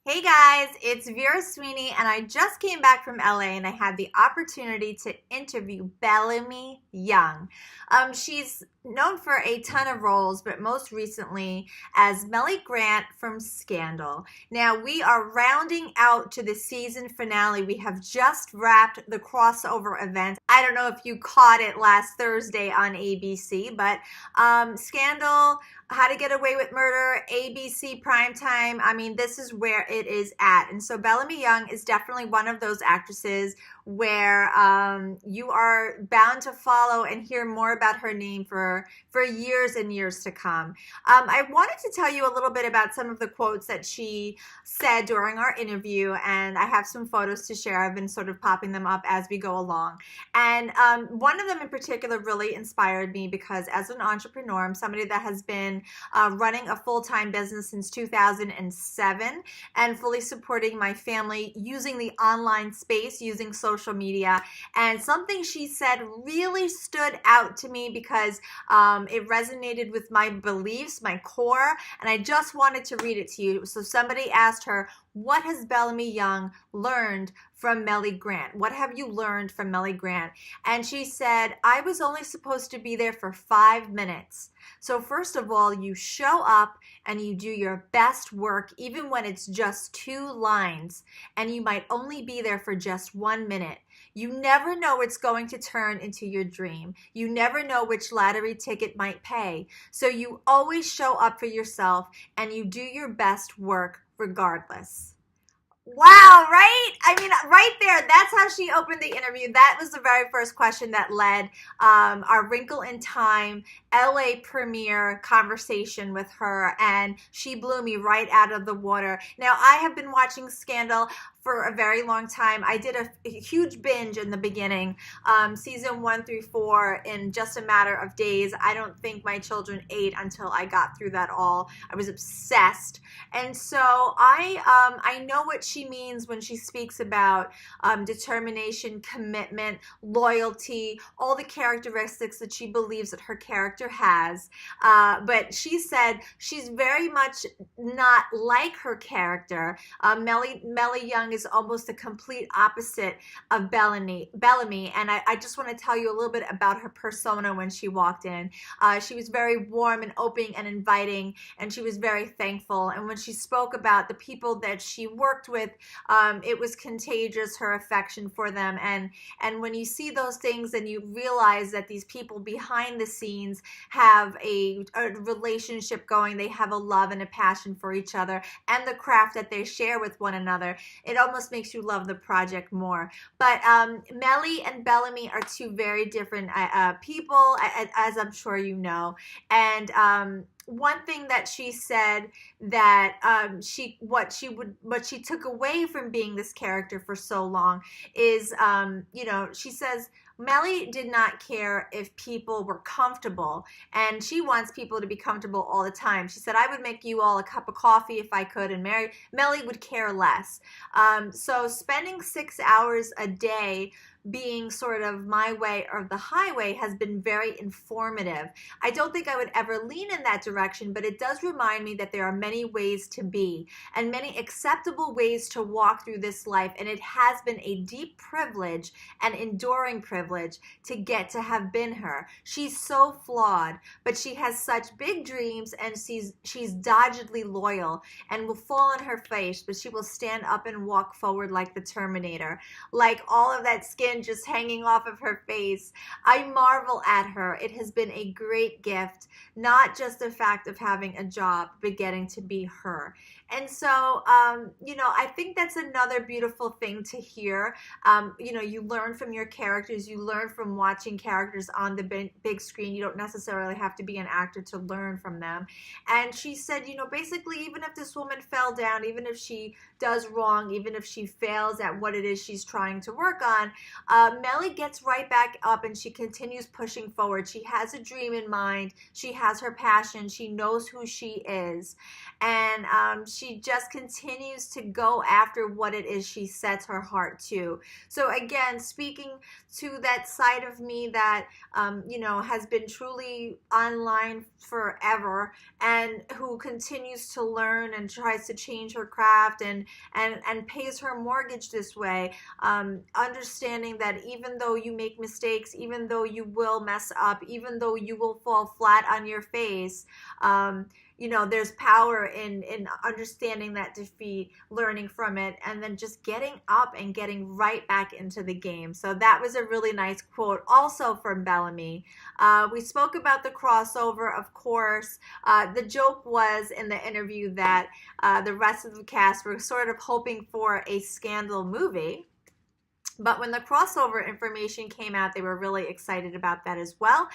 Hey guys, it's Vera Sweeney, and I just came back from LA and I had the opportunity to interview Bellamy Young. She's known for a ton of roles, but most recently as Mellie Grant from Scandal. Now, we are rounding out to the season finale. We have just wrapped the crossover event. I don't know if you caught it last Thursday on ABC, but Scandal, How to Get Away with Murder, ABC Primetime. I mean, this is where it is at. And so Bellamy Young is definitely one of those actresses where you are bound to follow and hear more about her name for years and years to come. I wanted to tell you a little bit about some of the quotes that she said during our interview, and I have some photos to share. I've been sort of popping them up as we go along. And one of them in particular really inspired me because as an entrepreneur, I'm somebody that has been running a full-time business since 2007 and fully supporting my family using the online space, using social media. And something she said really stood out to me because it resonated with my beliefs, my core, and I just wanted to read it to you. So somebody asked her, what has Bellamy Young learned from Mellie Grant? What have you learned from Mellie Grant? And she said, I was only supposed to be there for 5 minutes. So first of all, you show up and you do your best work, even when it's just 2 lines, and you might only be there for just 1 minute. You never know what's going to turn into your dream. You never know which lottery ticket might pay. So you always show up for yourself and you do your best work regardless. Wow, right? I mean, right there, that's how she opened the interview. That was the very first question that led our Wrinkle in Time LA premiere conversation with her, and she blew me right out of the water. Now, I have been watching Scandal for a very long time. I did a huge binge in the beginning, season 1 through 4, in just a matter of days. I don't think my children ate until I got through that all. I was obsessed. And so I know what she means when she speaks about determination, commitment, loyalty, all the characteristics that she believes that her character has. But she said she's very much not like her character. Mellie Young is almost the complete opposite of Bellamy. And I just want to tell you a little bit about her persona when she walked in. She was very warm and open and inviting, and she was very thankful. And when she spoke about the people that she worked with, it was contagious, her affection for them. And when you see those things and you realize that these people behind the scenes have a relationship going, they have a love and a passion for each other and the craft that they share with one another, it almost makes you love the project more. But Mellie and Bellamy are two very different people, as I'm sure you know. And one thing that she said that what she took away from being this character for so long is, she says Mellie did not care if people were comfortable, and she wants people to be comfortable all the time. She said, I would make you all a cup of coffee if I could, and Mellie would care less. So spending 6 hours a day being sort of my way or the highway has been very informative. I don't think I would ever lean in that direction, but it does remind me that there are many ways to be and many acceptable ways to walk through this life, and it has been a deep privilege and enduring privilege to get to have been her. She's so flawed, but she has such big dreams, and she's doggedly loyal and will fall on her face, but she will stand up and walk forward like the Terminator, like all of that skin just hanging off of her face. I marvel at her. It has been a great gift, not just the fact of having a job, but getting to be her. And so, I think that's another beautiful thing to hear. You learn from your characters. You learn from watching characters on the big screen. You don't necessarily have to be an actor to learn from them. And she said, basically, even if this woman fell down, even if she does wrong, even if she fails at what it is she's trying to work on, Mellie gets right back up and she continues pushing forward. She has a dream in mind. She has her passion. She knows who she is. And she just continues to go after what it is she sets her heart to. So again, speaking to that side of me that has been truly online forever and who continues to learn and tries to change her craft and pays her mortgage this way, understanding that even though you make mistakes, even though you will mess up, even though you will fall flat on your face, there's power in understanding that defeat, learning from it, and then just getting up and getting right back into the game. So that was a really nice quote also from Bellamy. We spoke about the crossover, of course. The joke was in the interview that the rest of the cast were sort of hoping for a Scandal movie. But when the crossover information came out, they were really excited about that as well.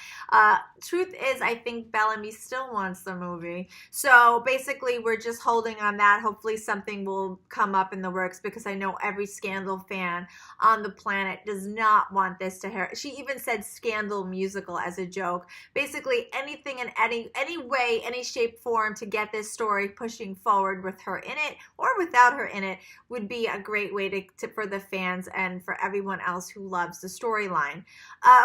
Truth is, I think Bellamy still wants the movie. So basically, we're just holding on that. Hopefully something will come up in the works, because I know every Scandal fan on the planet does not want this to happen. She even said Scandal musical as a joke. Basically, anything in any way, any shape, form to get this story pushing forward with her in it or without her in it would be a great way for the fans and for everyone else who loves the storyline.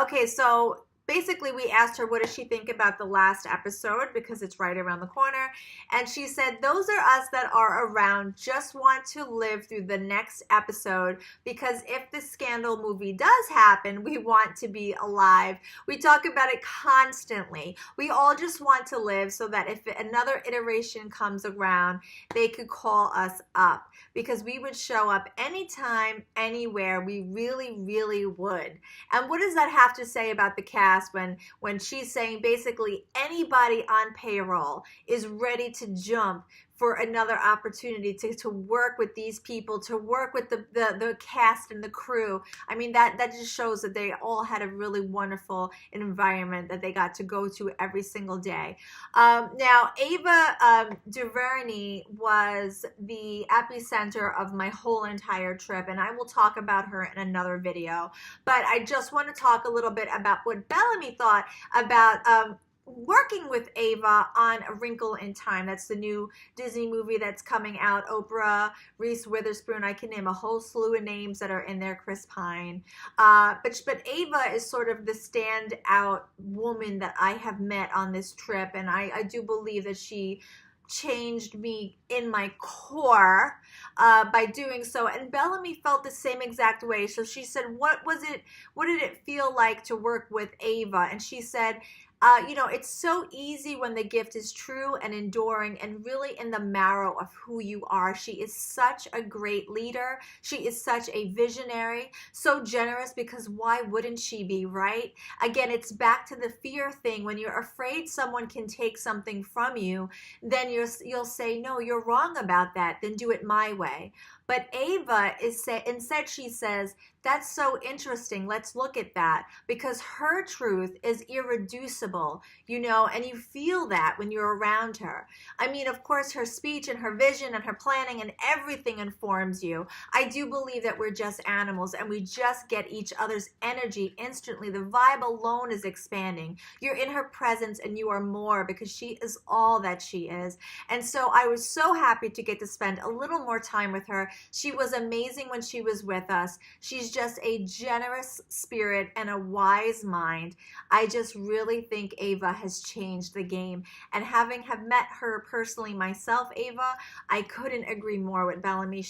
Okay, so basically we asked her what does she think about the last episode, because it's right around the corner, and she said those are us that are around just want to live through the next episode, because if the Scandal movie does happen, we want to be alive. We talk about it constantly. We all just want to live so that if another iteration comes around, they could call us up, because we would show up anytime, anywhere. We really, really would. And what does that have to say about the cast when she's saying basically anybody on payroll is ready to jump for another opportunity to work with these people, to work with the cast and the crew? I mean, that just shows that they all had a really wonderful environment that they got to go to every single day. Now, Ava DuVernary was the epicenter of my whole entire trip, and I will talk about her in another video. But I just want to talk a little bit about what Bellamy thought about working with Ava on A Wrinkle in Time. That's the new Disney movie that's coming out. Oprah, Reese Witherspoon, I can name a whole slew of names that are in there, Chris Pine. But Ava is sort of the standout woman that I have met on this trip, and I do believe that she changed me in my core by doing so. And Bellamy felt the same exact way. So she said, what did it feel like to work with Ava? And she said, it's so easy when the gift is true and enduring and really in the marrow of who you are. She is such a great leader. She is such a visionary, so generous, because why wouldn't she be, right? Again, it's back to the fear thing. When you're afraid someone can take something from you, then you'll say, no, you're wrong about that. Then do it my way. But Ava instead she says, that's so interesting. Let's look at that, because her truth is irreducible, and you feel that when you're around her. I mean, of course, her speech and her vision and her planning and everything informs you. I do believe that we're just animals and we just get each other's energy instantly. The vibe alone is expanding. You're in her presence and you are more, because she is all that she is. And so I was so happy to get to spend a little more time with her. She was amazing when she was with us. She's just a generous spirit and a wise mind. I just really think Ava has changed the game. And having have met her personally myself, Ava, I couldn't agree more with Bellamy.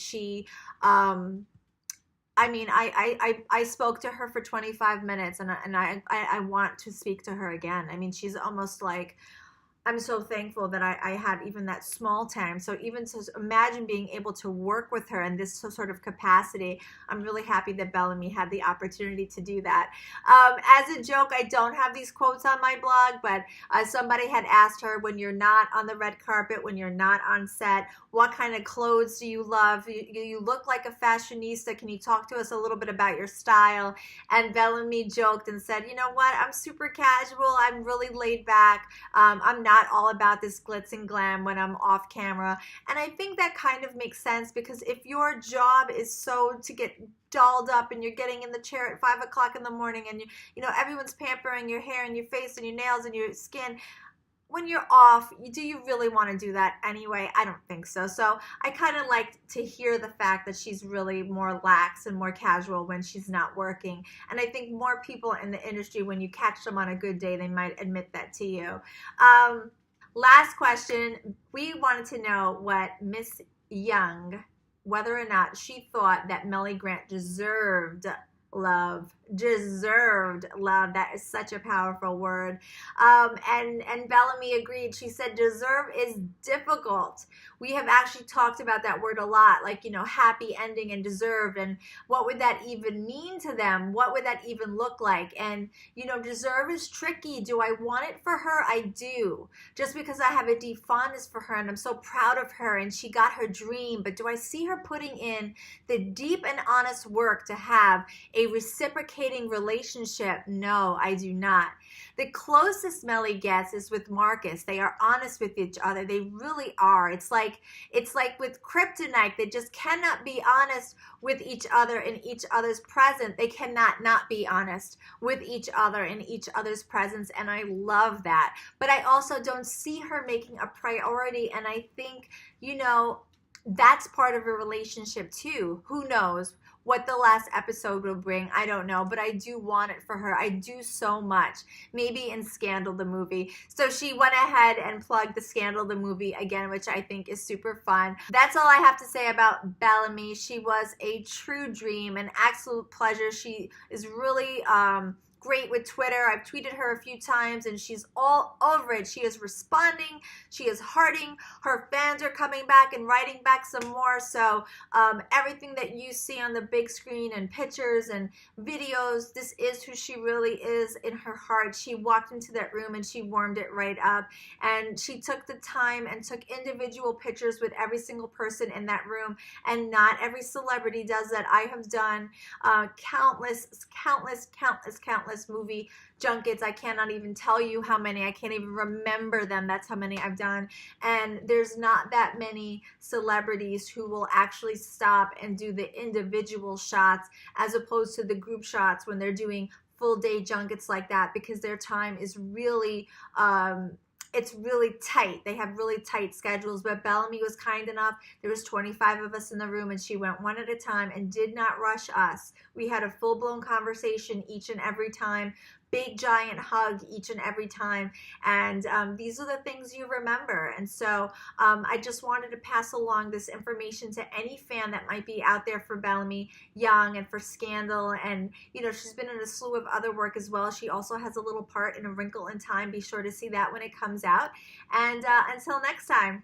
I spoke to her for 25 minutes and I want to speak to her again. I mean, she's almost like, I'm so thankful that I had even that small time. So even to imagine being able to work with her in this sort of capacity, I'm really happy that Bellamy had the opportunity to do that. As a joke, I don't have these quotes on my blog, but somebody had asked her, when you're not on the red carpet, when you're not on set, what kind of clothes do you love? You look like a fashionista. Can you talk to us a little bit about your style? And Bellamy joked and said, you know what? I'm super casual. I'm really laid back. I'm not all about this glitz and glam when I'm off camera. And I think that kind of makes sense, because if your job is so to get dolled up and you're getting in the chair at 5 o'clock in the morning and everyone's pampering your hair and your face and your nails and your skin, when you're off, do you really want to do that anyway? I don't think so. So I kind of like to hear the fact that she's really more lax and more casual when she's not working. And I think more people in the industry, when you catch them on a good day, they might admit that to you. Last question. We wanted to know what Miss Young, whether or not she thought that Mellie Grant deserved love. Deserved love. That is such a powerful word. And Bellamy agreed. She said deserve is difficult. We have actually talked about that word a lot, like, happy ending and deserved, and what would that even mean to them? What would that even look like? And deserve is tricky. Do I want it for her? I do, just because I have a deep fondness for her and I'm so proud of her and she got her dream. But do I see her putting in the deep and honest work to have a reciprocating relationship? No, I do not. The closest Mellie gets is with Marcus. They are honest with each other. They really are. It's like with kryptonite. They just cannot be honest with each other in each other's presence. They cannot not be honest with each other in each other's presence, and I love that. But I also don't see her making a priority, and I think, that's part of a relationship too. Who knows what the last episode will bring? I don't know, but I do want it for her. I do so much. Maybe in Scandal the movie. So she went ahead and plugged the Scandal the movie again, which I think is super fun. That's all I have to say about Bellamy. She was a true dream, an absolute pleasure. She is really great with Twitter. I've tweeted her a few times and she's all over it. She is responding. She is hearting. Her fans are coming back and writing back some more. So everything that you see on the big screen and pictures and videos, this is who she really is in her heart. She walked into that room and she warmed it right up. And she took the time and took individual pictures with every single person in that room. And not every celebrity does that. I have done countless movie junkets. I cannot even tell you how many. I can't even remember them. That's how many I've done. And there's not that many celebrities who will actually stop and do the individual shots as opposed to the group shots when they're doing full day junkets like that, because their time is really it's really tight. They have really tight schedules, but Bellamy was kind enough. There was 25 of us in the room and she went one at a time and did not rush us. We had a full-blown conversation each and every time. Big giant hug each and every time, and these are the things you remember. And so I just wanted to pass along this information to any fan that might be out there for Bellamy Young and for Scandal. And she's been in a slew of other work as well. She also has a little part in A Wrinkle in Time. Be sure to see that when it comes out. And until next time.